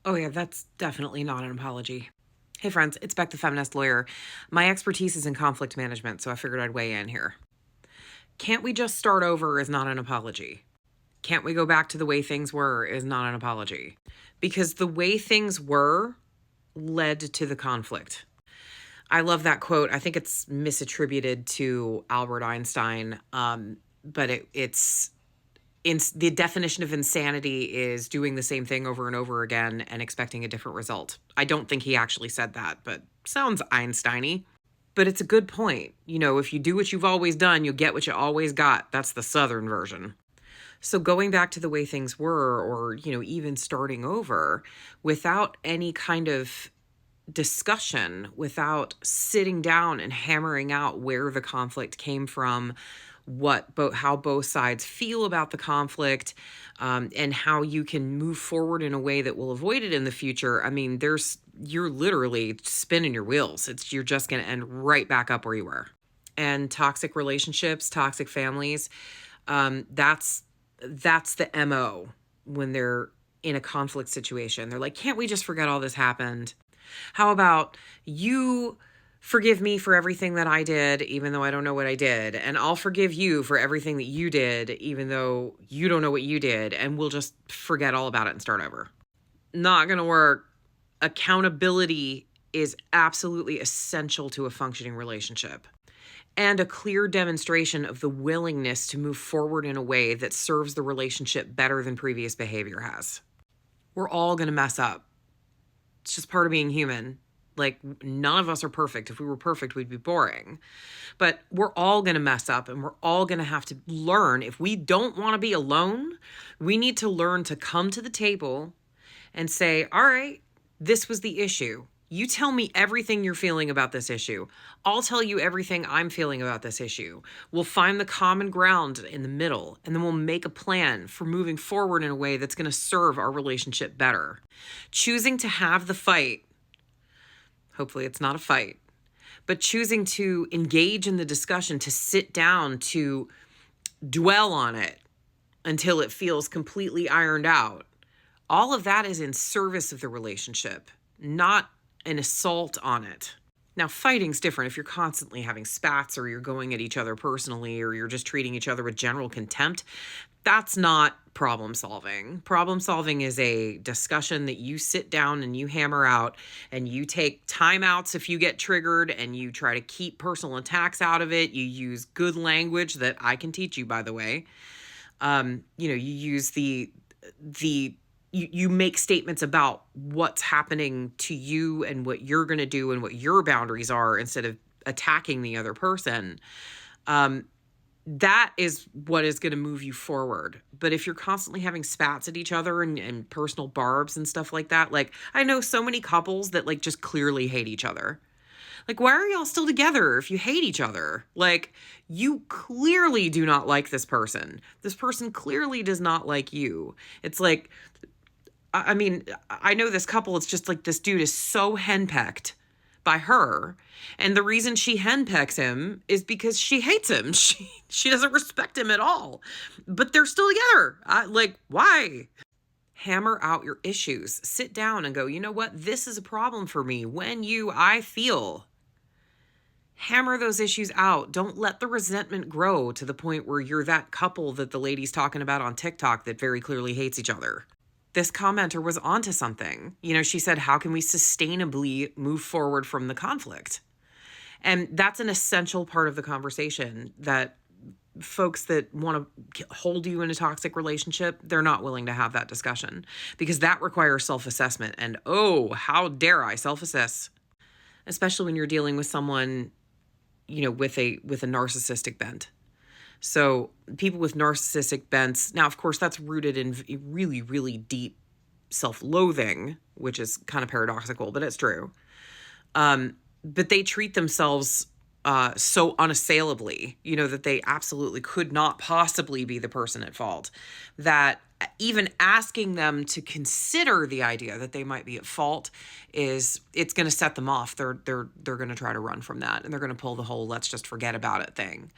Oh, yeah, that's definitely not an apology. Hey, friends, it's Beck, the feminist lawyer. My expertise is in conflict management, so I figured I'd weigh in here. Can't we just start over is not an apology. Can't we go back to the way things were is not an apology. Because the way things were led to the conflict. I love that quote. I think it's misattributed to Albert Einstein, but it's the definition of insanity is doing the same thing over and over again and expecting a different result. I don't think he actually said that, but sounds Einstein-y. But it's a good point. If you do what you've always done, you'll get what you always got. That's the Southern version. So going back to the way things were, or, even starting over without any kind of discussion, without sitting down and hammering out where the conflict came from, how both sides feel about the conflict, and how you can move forward in a way that will avoid it in the future. I mean, you're literally spinning your wheels. You're just going to end right back up where you were. And toxic relationships, toxic families, that's the MO when they're in a conflict situation. They're like, can't we just forget all this happened? How about you forgive me for everything that I did, even though I don't know what I did, and I'll forgive you for everything that you did, even though you don't know what you did, and we'll just forget all about it and start over. Not gonna work. Accountability is absolutely essential to a functioning relationship, and a clear demonstration of the willingness to move forward in a way that serves the relationship better than previous behavior has. We're all going to mess up. It's just part of being human. Like, none of us are perfect. If we were perfect, we'd be boring. But we're all going to mess up, and we're all going to have to learn. If we don't want to be alone, we need to learn to come to the table and say, all right, this was the issue. You tell me everything you're feeling about this issue. I'll tell you everything I'm feeling about this issue. We'll find the common ground in the middle, and then we'll make a plan for moving forward in a way that's going to serve our relationship better. Choosing to have the fight, hopefully it's not a fight, but choosing to engage in the discussion, to sit down, to dwell on it until it feels completely ironed out. All of that is in service of the relationship, not an assault on it. Now, fighting's different if you're constantly having spats, or you're going at each other personally, or you're just treating each other with general contempt. That's not problem solving. Problem solving is a discussion that you sit down and you hammer out, and you take timeouts if you get triggered, and you try to keep personal attacks out of it. You use good language that I can teach you, by the way. You use you make statements about what's happening to you and what you're going to do and what your boundaries are, instead of attacking the other person. That is what is going to move you forward. But if you're constantly having spats at each other, and personal barbs and stuff like that, like, I know so many couples that, like, just clearly hate each other. Like, why are y'all still together if you hate each other? Like, you clearly do not like this person. This person clearly does not like you. It's like, I mean, I know this couple, it's just like this dude is so henpecked by her. And the reason she henpecks him is because she hates him. She doesn't respect him at all. But they're still together. Like, why? Hammer out your issues. Sit down and go, you know what? This is a problem for me. I feel. Hammer those issues out. Don't let the resentment grow to the point where you're that couple that the lady's talking about on TikTok that very clearly hates each other. This commenter was onto something. She said, how can we sustainably move forward from the conflict? And that's an essential part of the conversation that folks that want to hold you in a toxic relationship, they're not willing to have that discussion, because that requires self-assessment. And oh, how dare I self-assess, especially when you're dealing with someone, with a narcissistic bent. So people with narcissistic bents, now, of course, that's rooted in really, really deep self-loathing, which is kind of paradoxical, but it's true. But they treat themselves so unassailably, that they absolutely could not possibly be the person at fault, that even asking them to consider the idea that they might be at fault it's going to set them off. They're going to try to run from that, and they're going to pull the whole let's just forget about it thing.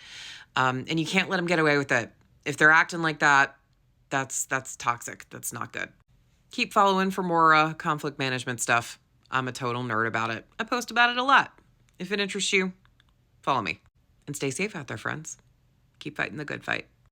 And you can't let them get away with it. If they're acting like that, that's toxic. That's not good. Keep following for more conflict management stuff. I'm a total nerd about it. I post about it a lot. If it interests you, follow me. And stay safe out there, friends. Keep fighting the good fight.